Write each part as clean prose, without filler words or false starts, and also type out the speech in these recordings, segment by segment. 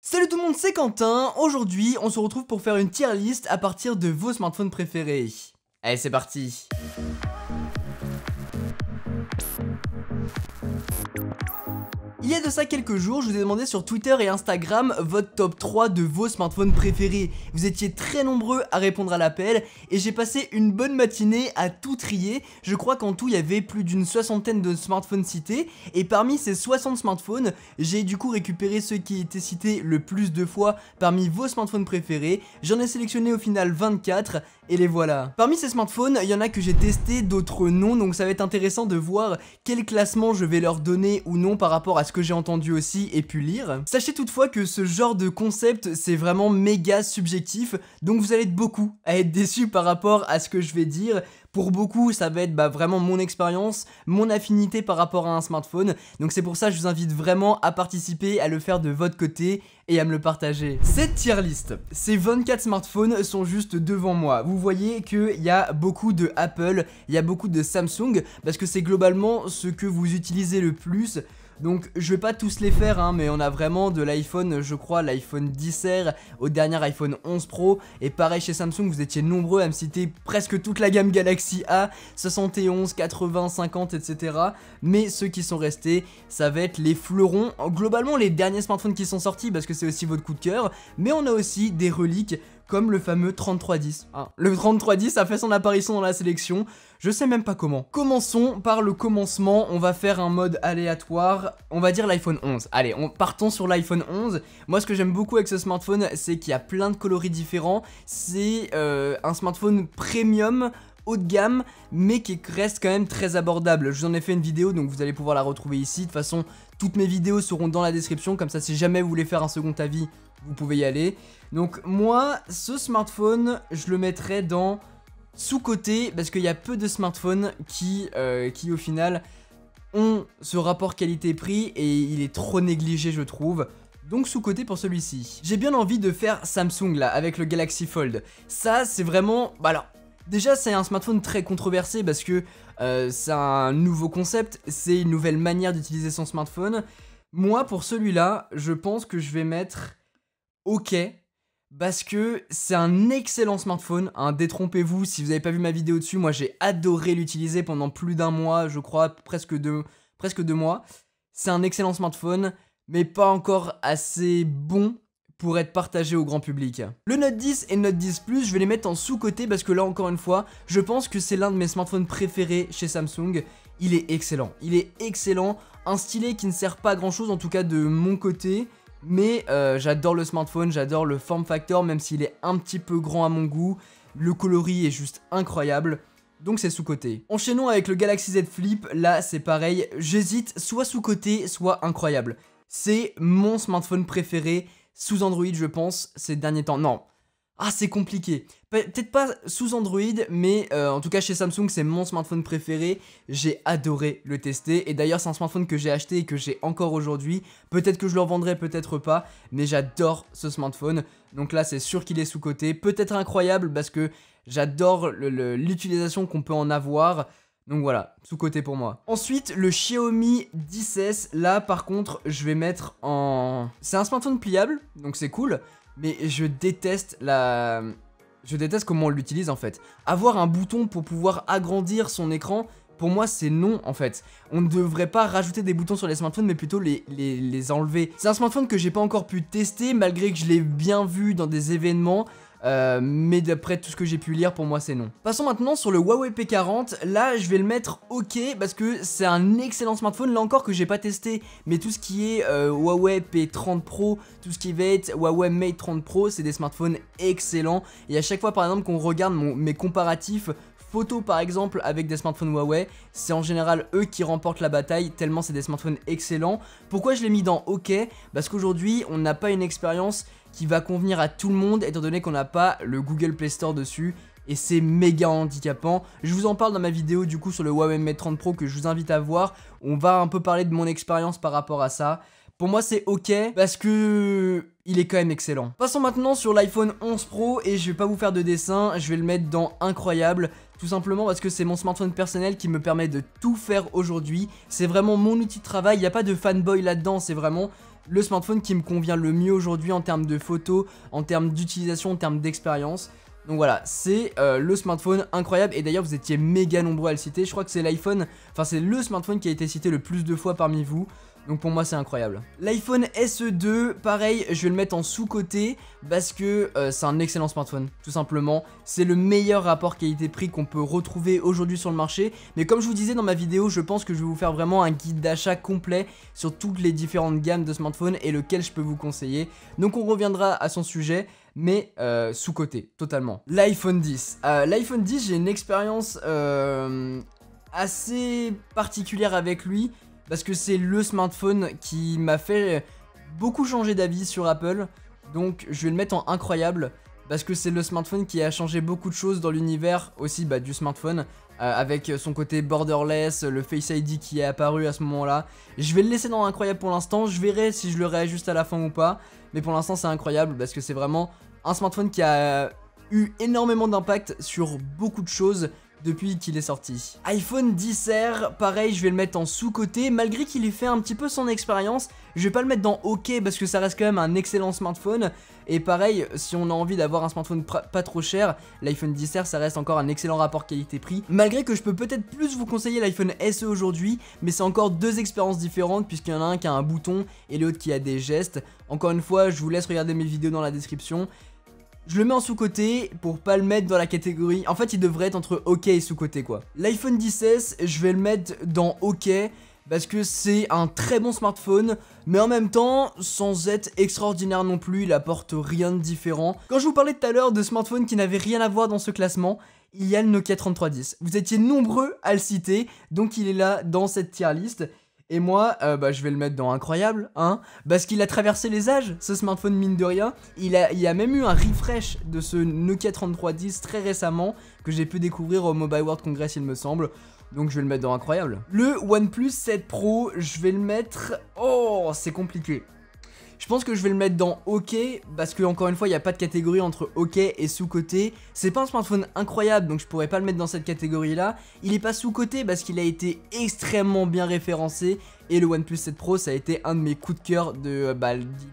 Salut tout le monde, c'est Quentin. Aujourd'hui, on se retrouve pour faire une tier list à partir de vos smartphones préférés. Allez, c'est parti. Il y a de ça quelques jours, je vous ai demandé sur Twitter et Instagram votre top 3 de vos smartphones préférés. Vous étiez très nombreux à répondre à l'appel et j'ai passé une bonne matinée à tout trier. Je crois qu'en tout il y avait plus d'une soixantaine de smartphones cités et parmi ces 60 smartphones, j'ai du coup récupéré ceux qui étaient cités le plus de fois parmi vos smartphones préférés. J'en ai sélectionné au final 24 et les voilà. Parmi ces smartphones, il y en a que j'ai testé, d'autres non, donc ça va être intéressant de voir quel classement je vais leur donner ou non par rapport à ce que j'ai entendu aussi et pu lire. Sachez toutefois que ce genre de concept c'est vraiment méga subjectif, donc vous allez être beaucoup à être déçus par rapport à ce que je vais dire. Pour beaucoup ça va être vraiment mon expérience, mon affinité par rapport à un smartphone, donc c'est pour ça que je vous invite vraiment à participer, à le faire de votre côté et à me le partager. Cette tier list, ces 24 smartphones sont juste devant moi. Vous voyez qu'il y a beaucoup de Apple, il y a beaucoup de Samsung, parce que c'est globalement ce que vous utilisez le plus. Donc je vais pas tous les faire hein, mais on a vraiment de l'iPhone, je crois l'iPhone 10R au dernier iPhone 11 Pro. Et pareil chez Samsung, vous étiez nombreux à me citer presque toute la gamme Galaxy A, 71, 80, 50 etc. Mais ceux qui sont restés, ça va être les fleurons, globalement les derniers smartphones qui sont sortis parce que c'est aussi votre coup de cœur. Mais on a aussi des reliques comme le fameux 3310. Hein. Le 3310 a fait son apparition dans la sélection, je sais même pas comment. Commençons par le commencement, on va faire un mode aléatoire, on va dire l'iPhone 11. Allez, partons sur l'iPhone 11. Moi ce que j'aime beaucoup avec ce smartphone, c'est qu'il y a plein de coloris différents. C'est un smartphone premium, haut de gamme, mais qui reste quand même très abordable. Je vous en ai fait une vidéo, donc vous allez pouvoir la retrouver ici. De toute façon, toutes mes vidéos seront dans la description, comme ça si jamais vous voulez faire un second avis, vous pouvez y aller. Donc moi, ce smartphone, je le mettrais dans sous-côté, parce qu'il y a peu de smartphones qui au final ont ce rapport qualité-prix et il est trop négligé je trouve. Donc sous-côté pour celui-ci. J'ai bien envie de faire Samsung là, avec le Galaxy Fold. Ça c'est vraiment... alors, déjà c'est un smartphone très controversé parce que c'est un nouveau concept, c'est une nouvelle manière d'utiliser son smartphone. Moi pour celui-là, je pense que je vais mettre OK. Parce que c'est un excellent smartphone, hein, détrompez-vous, si vous n'avez pas vu ma vidéo dessus, moi j'ai adoré l'utiliser pendant plus d'un mois, je crois, presque deux mois. C'est un excellent smartphone, mais pas encore assez bon pour être partagé au grand public. Le Note 10 et le Note 10 Plus, je vais les mettre en sous-côté parce que là encore une fois, je pense que c'est l'un de mes smartphones préférés chez Samsung. Il est excellent, un stylet qui ne sert pas à grand chose, en tout cas de mon côté. Mais j'adore le smartphone, j'adore le form factor, même s'il est un petit peu grand à mon goût. Le coloris est juste incroyable, donc c'est sous-côté. Enchaînons avec le Galaxy Z Flip, là c'est pareil, j'hésite soit sous-côté, soit incroyable. C'est mon smartphone préféré sous Android je pense, ces derniers temps. Non, ah c'est compliqué. Peut-être pas sous Android, mais en tout cas chez Samsung c'est mon smartphone préféré. J'ai adoré le tester et d'ailleurs c'est un smartphone que j'ai acheté et que j'ai encore aujourd'hui. Peut-être que je le revendrai, peut-être pas, mais j'adore ce smartphone. Donc là c'est sûr qu'il est sous-côté, peut-être incroyable parce que j'adore l'utilisation qu'on peut en avoir. Donc voilà, sous-côté pour moi. Ensuite, le Xiaomi 10S, là par contre je vais mettre en... c'est un smartphone pliable, donc c'est cool. Mais je déteste comment on l'utilise en fait. Avoir un bouton pour pouvoir agrandir son écran, pour moi c'est non en fait. On ne devrait pas rajouter des boutons sur les smartphones mais plutôt les enlever. C'est un smartphone que j'ai pas encore pu tester malgré que je l'ai bien vu dans des événements. Mais d'après tout ce que j'ai pu lire, pour moi c'est non. Passons maintenant sur le Huawei P40. Là je vais le mettre OK parce que c'est un excellent smartphone. Là encore que j'ai pas testé, mais tout ce qui est Huawei P30 Pro, tout ce qui va être Huawei Mate 30 Pro, c'est des smartphones excellents. Et à chaque fois par exemple qu'on regarde mes comparatifs photos par exemple avec des smartphones Huawei, c'est en général eux qui remportent la bataille tellement c'est des smartphones excellents. Pourquoi je l'ai mis dans OK? Parce qu'aujourd'hui on n'a pas une expérience qui va convenir à tout le monde étant donné qu'on n'a pas le Google Play Store dessus et c'est méga handicapant. Je vous en parle dans ma vidéo du coup sur le Huawei Mate 30 Pro que je vous invite à voir. On va un peu parler de mon expérience par rapport à ça. Pour moi c'est OK parce que il est quand même excellent. Passons maintenant sur l'iPhone 11 Pro et je vais pas vous faire de dessin, je vais le mettre dans incroyable. Tout simplement parce que c'est mon smartphone personnel qui me permet de tout faire aujourd'hui. C'est vraiment mon outil de travail, il n'y a pas de fanboy là-dedans, c'est vraiment le smartphone qui me convient le mieux aujourd'hui en termes de photos, en termes d'utilisation, en termes d'expérience. Donc voilà, c'est le smartphone incroyable. Et d'ailleurs vous étiez méga nombreux à le citer. Je crois que c'est l'iPhone, enfin c'est le smartphone qui a été cité le plus de fois parmi vous. Donc pour moi c'est incroyable. L'iPhone SE2, pareil, je vais le mettre en sous-côté parce que c'est un excellent smartphone, tout simplement. C'est le meilleur rapport qualité-prix qu'on peut retrouver aujourd'hui sur le marché. Mais comme je vous disais dans ma vidéo, je pense que je vais vous faire vraiment un guide d'achat complet sur toutes les différentes gammes de smartphones et lequel je peux vous conseiller. Donc on reviendra à son sujet, mais sous-côté, totalement. L'iPhone 10. L'iPhone 10, j'ai une expérience assez particulière avec lui. Parce que c'est le smartphone qui m'a fait beaucoup changer d'avis sur Apple. Donc je vais le mettre en incroyable. Parce que c'est le smartphone qui a changé beaucoup de choses dans l'univers aussi du smartphone. Avec son côté borderless, le Face ID qui est apparu à ce moment-là. Je vais le laisser dans incroyable pour l'instant. Je verrai si je le réajuste à la fin ou pas. Mais pour l'instant c'est incroyable parce que c'est vraiment un smartphone qui a eu énormément d'impact sur beaucoup de choses depuis qu'il est sorti. iPhone XR, pareil, je vais le mettre en sous-côté, malgré qu'il ait fait un petit peu son expérience. Je vais pas le mettre dans OK parce que ça reste quand même un excellent smartphone. Et pareil, si on a envie d'avoir un smartphone pas trop cher, l'iPhone XR ça reste encore un excellent rapport qualité-prix. Malgré que je peux peut-être plus vous conseiller l'iPhone SE aujourd'hui, mais c'est encore deux expériences différentes puisqu'il y en a un qui a un bouton et l'autre qui a des gestes. Encore une fois, je vous laisse regarder mes vidéos dans la description. Je le mets en sous-côté pour pas le mettre dans la catégorie. En fait, il devrait être entre OK et sous-côté quoi. L'iPhone XS, je vais le mettre dans OK parce que c'est un très bon smartphone, mais en même temps, sans être extraordinaire non plus, il apporte rien de différent. Quand je vous parlais tout à l'heure de smartphones qui n'avaient rien à voir dans ce classement, il y a le Nokia 3310. Vous étiez nombreux à le citer, donc il est là dans cette tier list. Et moi, je vais le mettre dans incroyable, hein, parce qu'il a traversé les âges, ce smartphone mine de rien. Il y a même eu un refresh de ce Nokia 3310 très récemment, que j'ai pu découvrir au Mobile World Congress il me semble. Donc je vais le mettre dans incroyable. Le OnePlus 7 Pro, je vais le mettre... Oh, c'est compliqué. Je pense que je vais le mettre dans OK, parce que encore une fois, il n'y a pas de catégorie entre OK et sous-côté. C'est pas un smartphone incroyable, donc je pourrais pas le mettre dans cette catégorie-là. Il est pas sous-côté parce qu'il a été extrêmement bien référencé. Et le OnePlus 7 Pro, ça a été un de mes coups de cœur d'il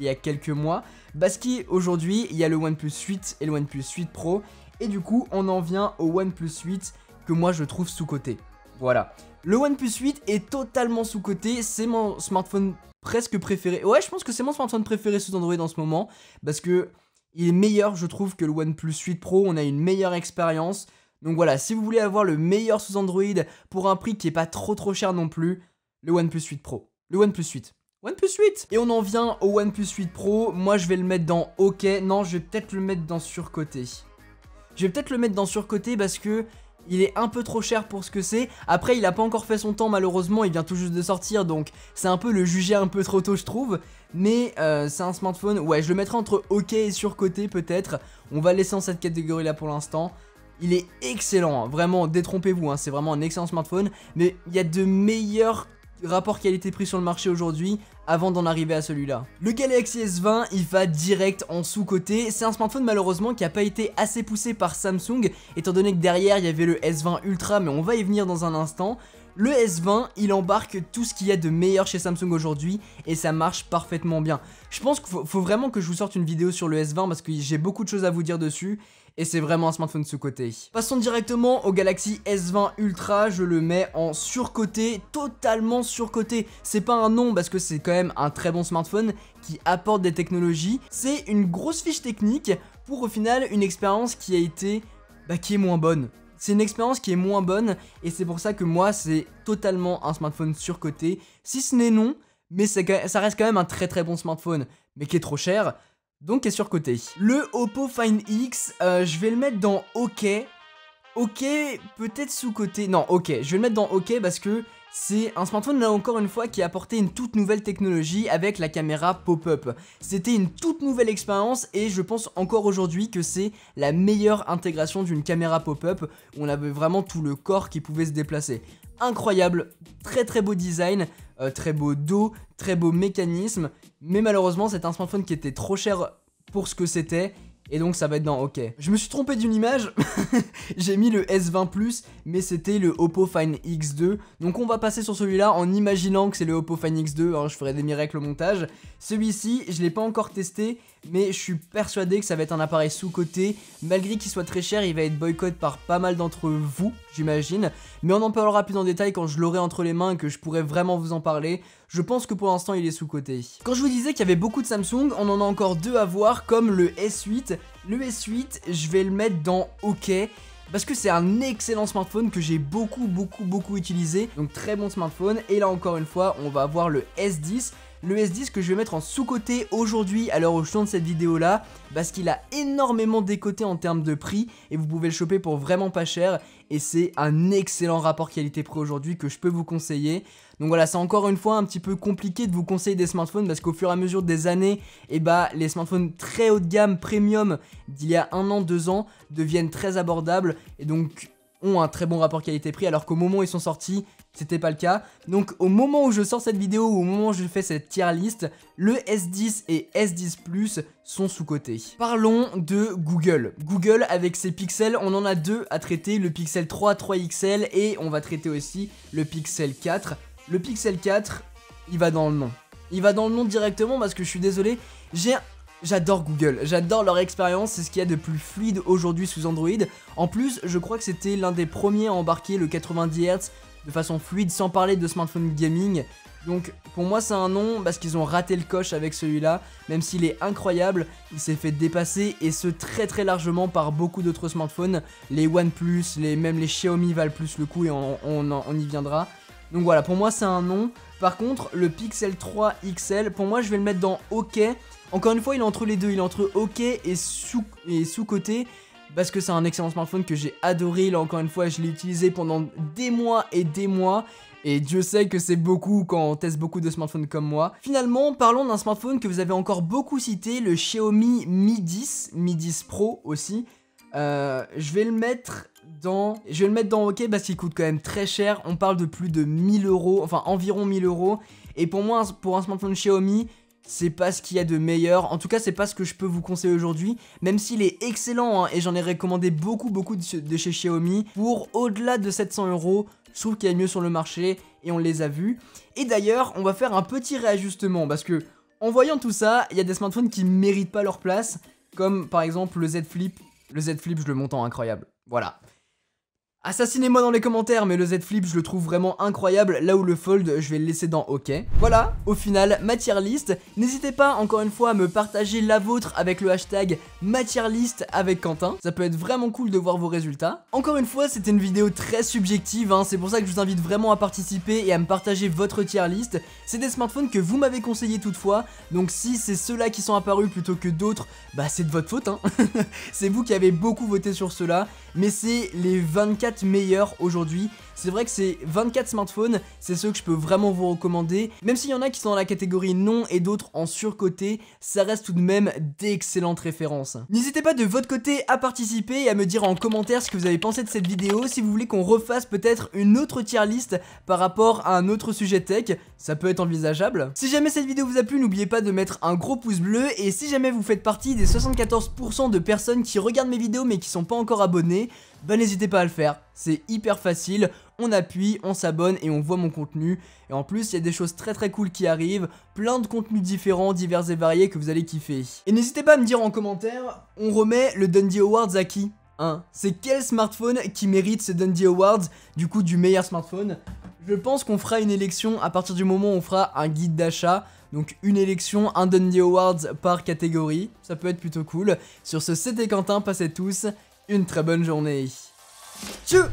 y a quelques mois. Parce qu'aujourd'hui, il y a le OnePlus 8 et le OnePlus 8 Pro. Et du coup, on en vient au OnePlus 8 que moi je trouve sous-côté. Voilà. Le OnePlus 8 est totalement sous-côté, c'est mon smartphone presque préféré. Ouais, je pense que c'est mon smartphone préféré sous Android en ce moment, parce que il est meilleur, je trouve, que le OnePlus 8 Pro, on a une meilleure expérience. Donc voilà, si vous voulez avoir le meilleur sous Android pour un prix qui est pas trop cher non plus, le OnePlus 8 Pro. Le OnePlus 8. OnePlus 8. Et on en vient au OnePlus 8 Pro, moi je vais le mettre dans OK, non, je vais peut-être le mettre dans surcoté. Je vais peut-être le mettre dans surcoté parce que il est un peu trop cher pour ce que c'est. Après, il a pas encore fait son temps malheureusement, il vient tout juste de sortir, donc c'est un peu le juger un peu trop tôt je trouve. Mais c'est un smartphone, ouais, je le mettrai entre OK et surcoté peut-être. On va laisser dans cette catégorie là pour l'instant. Il est excellent, hein. Vraiment, détrompez-vous, hein. C'est vraiment un excellent smartphone. Mais il y a de meilleurs rapports qualité-prix sur le marché aujourd'hui avant d'en arriver à celui-là. Le Galaxy S20, il va direct en sous-côté. C'est un smartphone malheureusement qui n'a pas été assez poussé par Samsung, étant donné que derrière il y avait le S20 Ultra, mais on va y venir dans un instant. Le S20, il embarque tout ce qu'il y a de meilleur chez Samsung aujourd'hui et ça marche parfaitement bien. Je pense qu'il faut vraiment que je vous sorte une vidéo sur le S20 parce que j'ai beaucoup de choses à vous dire dessus. Et c'est vraiment un smartphone sous-côté. Passons directement au Galaxy S20 Ultra, je le mets en surcoté, totalement surcoté. C'est pas un nom parce que c'est quand même un très bon smartphone qui apporte des technologies. C'est une grosse fiche technique pour au final une expérience qui a été, qui est moins bonne. C'est une expérience qui est moins bonne et c'est pour ça que moi c'est totalement un smartphone surcoté. Si ce n'est non, mais ça reste quand même un très bon smartphone, mais qui est trop cher. Donc est surcoté. Le Oppo Find X, je vais le mettre dans OK. OK, peut-être sous-côté. Non, OK, je vais le mettre dans OK parce que c'est un smartphone là encore une fois qui a apporté une toute nouvelle technologie avec la caméra pop-up. C'était une toute nouvelle expérience et je pense encore aujourd'hui que c'est la meilleure intégration d'une caméra pop-up où on avait vraiment tout le corps qui pouvait se déplacer. Incroyable, très beau design, très beau dos, très beau mécanisme, mais malheureusement c'est un smartphone qui était trop cher pour ce que c'était et donc ça va être dans OK. Je me suis trompé d'une image, j'ai mis le S20 Plus, mais c'était le Oppo Find X2, donc on va passer sur celui-là en imaginant que c'est le Oppo Find X2, hein, je ferai des miracles au montage. Celui-ci, je l'ai pas encore testé, mais je suis persuadé que ça va être un appareil sous-coté, malgré qu'il soit très cher, il va être boycott par pas mal d'entre vous, j'imagine, mais on en parlera plus en détail quand je l'aurai entre les mains et que je pourrai vraiment vous en parler. Je pense que pour l'instant il est sous-coté. Quand je vous disais qu'il y avait beaucoup de Samsung, on en a encore deux à voir, comme le S8. Le S8, je vais le mettre dans OK, parce que c'est un excellent smartphone que j'ai beaucoup utilisé, donc très bon smartphone. Et là encore une fois, on va avoir le S10. Le S10 que je vais mettre en sous-coté aujourd'hui à l'heure où je tourne cette vidéo là, parce qu'il a énormément décoté en termes de prix et vous pouvez le choper pour vraiment pas cher, et c'est un excellent rapport qualité-prix aujourd'hui que je peux vous conseiller. Donc voilà, c'est encore une fois un petit peu compliqué de vous conseiller des smartphones parce qu'au fur et à mesure des années, les smartphones très haut de gamme, premium, d'il y a 1 an, 2 ans, deviennent très abordables et donc ont un très bon rapport qualité-prix, alors qu'au moment où ils sont sortis, c'était pas le cas. Donc au moment où je sors cette vidéo, ou au moment où je fais cette tier list, le S10 et S10 Plus sont sous-cotés. Parlons de Google. Google avec ses pixels, on en a deux à traiter, le Pixel 3, 3XL, et on va traiter aussi le Pixel 4. Le Pixel 4, il va dans le nom. Il va dans le nom directement parce que je suis désolé, j'adore Google, j'adore leur expérience, c'est ce qu'il y a de plus fluide aujourd'hui sous Android. En plus, je crois que c'était l'un des premiers à embarquer le 90 Hz de façon fluide, sans parler de smartphone gaming. Donc pour moi c'est un non parce qu'ils ont raté le coche avec celui-là. Même s'il est incroyable, il s'est fait dépasser, et ce très largement par beaucoup d'autres smartphones. Les OnePlus, même les Xiaomi valent plus le coup, et on y viendra. Donc voilà, pour moi c'est un non. Par contre, le Pixel 3 XL, pour moi je vais le mettre dans OK. Encore une fois, il est entre les deux, il est entre OK et sous-coté, parce que c'est un excellent smartphone que j'ai adoré. Là encore une fois, je l'ai utilisé pendant des mois, et Dieu sait que c'est beaucoup quand on teste beaucoup de smartphones comme moi. Finalement, parlons d'un smartphone que vous avez encore beaucoup cité, le Xiaomi Mi 10, Mi 10 Pro aussi. Je vais le mettre dans OK parce qu'il coûte quand même très cher. On parle de plus de 1000 €, enfin environ 1000 €. Et pour moi, pour un smartphone Xiaomi, c'est pas ce qu'il y a de meilleur. En tout cas, c'est pas ce que je peux vous conseiller aujourd'hui, même s'il est excellent, hein, et j'en ai recommandé beaucoup de chez Xiaomi. Pour au-delà de 700 €, je trouve qu'il y a mieux sur le marché, et on les a vus. Et d'ailleurs, on va faire un petit réajustement, parce que en voyant tout ça, il y a des smartphones qui méritent pas leur place, comme par exemple le Z Flip. Le Z Flip, je le monte en incroyable. Voilà. Assassinez-moi dans les commentaires, mais le Z Flip je le trouve vraiment incroyable, là où le Fold je vais le laisser dans OK. Voilà, au final, ma tier list. N'hésitez pas encore une fois à me partager la vôtre avec le hashtag ma tier list avec Quentin, ça peut être vraiment cool de voir vos résultats. Encore une fois, c'était une vidéo très subjective, hein, c'est pour ça que je vous invite vraiment à participer et à me partager votre tier list. C'est des smartphones que vous m'avez conseillé toutefois, donc si c'est ceux-là qui sont apparus plutôt que d'autres, bah c'est de votre faute, hein. C'est vous qui avez beaucoup voté sur ceux-là, mais c'est les 24 meilleurs aujourd'hui. C'est vrai que ces 24 smartphones, c'est ceux que je peux vraiment vous recommander. Même s'il y en a qui sont dans la catégorie non et d'autres en surcoté, ça reste tout de même d'excellentes références. N'hésitez pas de votre côté à participer et à me dire en commentaire ce que vous avez pensé de cette vidéo. Si vous voulez qu'on refasse peut-être une autre tier list par rapport à un autre sujet tech, ça peut être envisageable. Si jamais cette vidéo vous a plu, n'oubliez pas de mettre un gros pouce bleu, et si jamais vous faites partie des 74% de personnes qui regardent mes vidéos mais qui sont pas encore abonnées, bah n'hésitez pas à le faire, c'est hyper facile, on appuie, on s'abonne et on voit mon contenu. Et en plus il y a des choses très cool qui arrivent, plein de contenus différents, divers et variés que vous allez kiffer. Et n'hésitez pas à me dire en commentaire, on remet le Dundee Awards à qui hein? C'est quel smartphone qui mérite ce Dundee Awards, du coup du meilleur smartphone? Je pense qu'on fera une élection à partir du moment où on fera un guide d'achat. Donc une élection, un Dundee Awards par catégorie, ça peut être plutôt cool. Sur ce, c'était Quentin, passez tous une très bonne journée. Tchou!